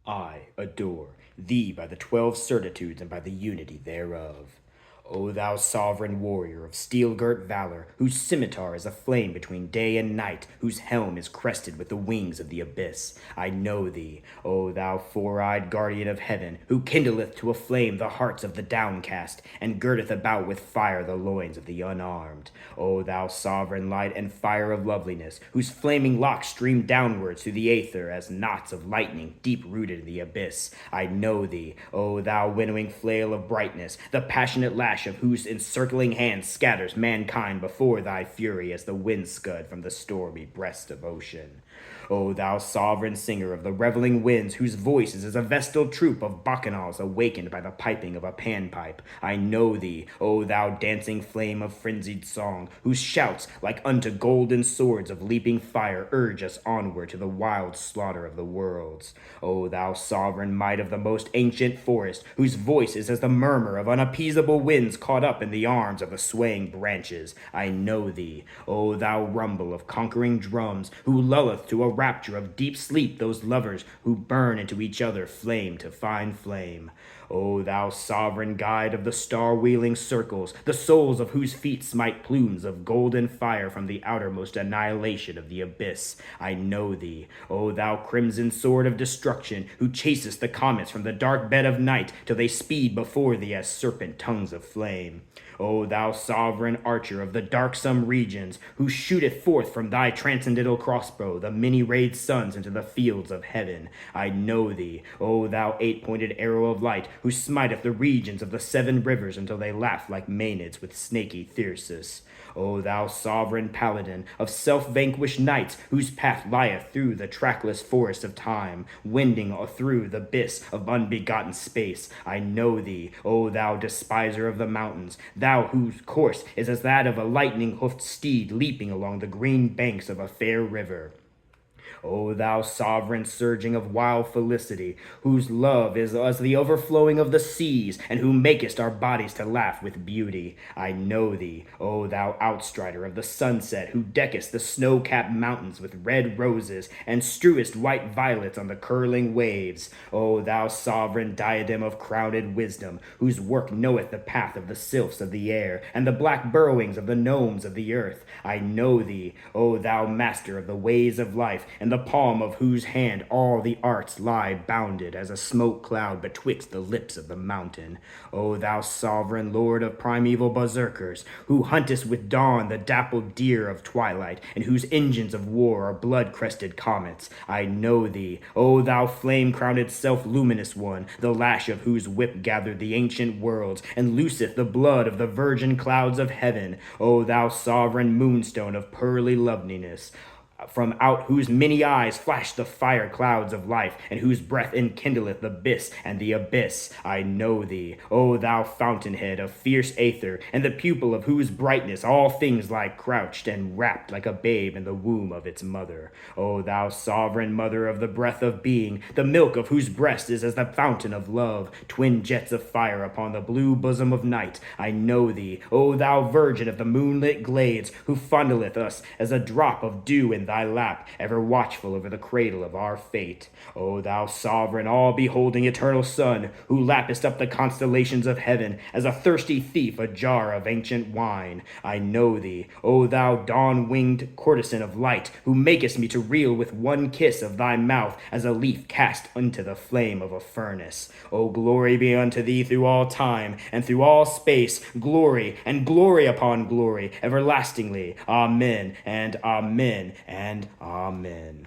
I adore thee by the 12 certitudes and by the unity thereof. O thou sovereign warrior of steel-girt valor, whose scimitar is a flame between day and night, whose helm is crested with the wings of the abyss, I know thee. O thou four-eyed guardian of heaven, who kindleth to a flame the hearts of the downcast, and girdeth about with fire the loins of the unarmed. O thou sovereign light and fire of loveliness, whose flaming locks stream downwards through the aether as knots of lightning deep-rooted in the abyss, I know thee. O thou winnowing flail of brightness, the passionate lash of whose encircling hand scatters mankind before thy fury as the wind scud from the stormy breast of ocean. O thou sovereign singer of the reveling winds, whose voice is as a vestal troop of bacchanals awakened by the piping of a panpipe, I know thee. O thou dancing flame of frenzied song, whose shouts, like unto golden swords of leaping fire, urge us onward to the wild slaughter of the worlds. O thou sovereign might of the most ancient forest, whose voice is as the murmur of unappeasable winds caught up in the arms of the swaying branches, I know thee. O thou rumble of conquering drums, who lulleth to a rapture of deep sleep those lovers who burn into each other flame to find flame. O thou sovereign guide of the star-wheeling circles, the soles of whose feet smite plumes of golden fire from the outermost annihilation of the abyss, I know thee. O thou crimson sword of destruction, who chasest the comets from the dark bed of night till they speed before thee as serpent tongues of flame. O thou sovereign archer of the darksome regions, who shooteth forth from thy transcendental crossbow the many-rayed suns into the fields of heaven, I know thee. O thou eight-pointed arrow of light, who smiteth the regions of the seven rivers until they laugh like Maenads with snaky thyrsus. O thou sovereign paladin of self-vanquished knights, whose path lieth through the trackless forest of time, wending through the abyss of unbegotten space, I know thee. O thou despiser of the mountains, thou whose course is as that of a lightning-hoofed steed leaping along the green banks of a fair river. O thou sovereign surging of wild felicity, whose love is as the overflowing of the seas, and who makest our bodies to laugh with beauty, I know thee. O thou outstrider of the sunset, who deckest the snow-capped mountains with red roses, and strewest white violets on the curling waves. O thou sovereign diadem of crowned wisdom, whose work knoweth the path of the sylphs of the air, and the black burrowings of the gnomes of the earth, I know thee. O thou master of the ways of life, and the palm of whose hand all the arts lie bounded as a smoke cloud betwixt the lips of the mountain. O thou sovereign lord of primeval berserkers, who huntest with dawn the dappled deer of twilight, and whose engines of war are blood-crested comets, I know thee. O thou flame-crowned self-luminous one, the lash of whose whip gathered the ancient worlds, and looseth the blood of the virgin clouds of heaven. O thou sovereign moonstone of pearly loveliness, from out whose many eyes flash the fire clouds of life, and whose breath enkindleth the abyss and the abyss, I know thee. O thou fountainhead of fierce aether, and the pupil of whose brightness all things lie crouched and wrapped like a babe in the womb of its mother. O thou sovereign mother of the breath of being, the milk of whose breast is as the fountain of love, twin jets of fire upon the blue bosom of night, I know thee. O thou virgin of the moonlit glades, who fondleth us as a drop of dew in thy lap, ever watchful over the cradle of our fate. O thou sovereign, all-beholding eternal sun, who lappest up the constellations of heaven as a thirsty thief a jar of ancient wine, I know thee. O thou dawn-winged courtesan of light, who makest me to reel with one kiss of thy mouth as a leaf cast into the flame of a furnace. O glory be unto thee through all time and through all space, glory and glory upon glory, everlastingly. Amen and amen and amen.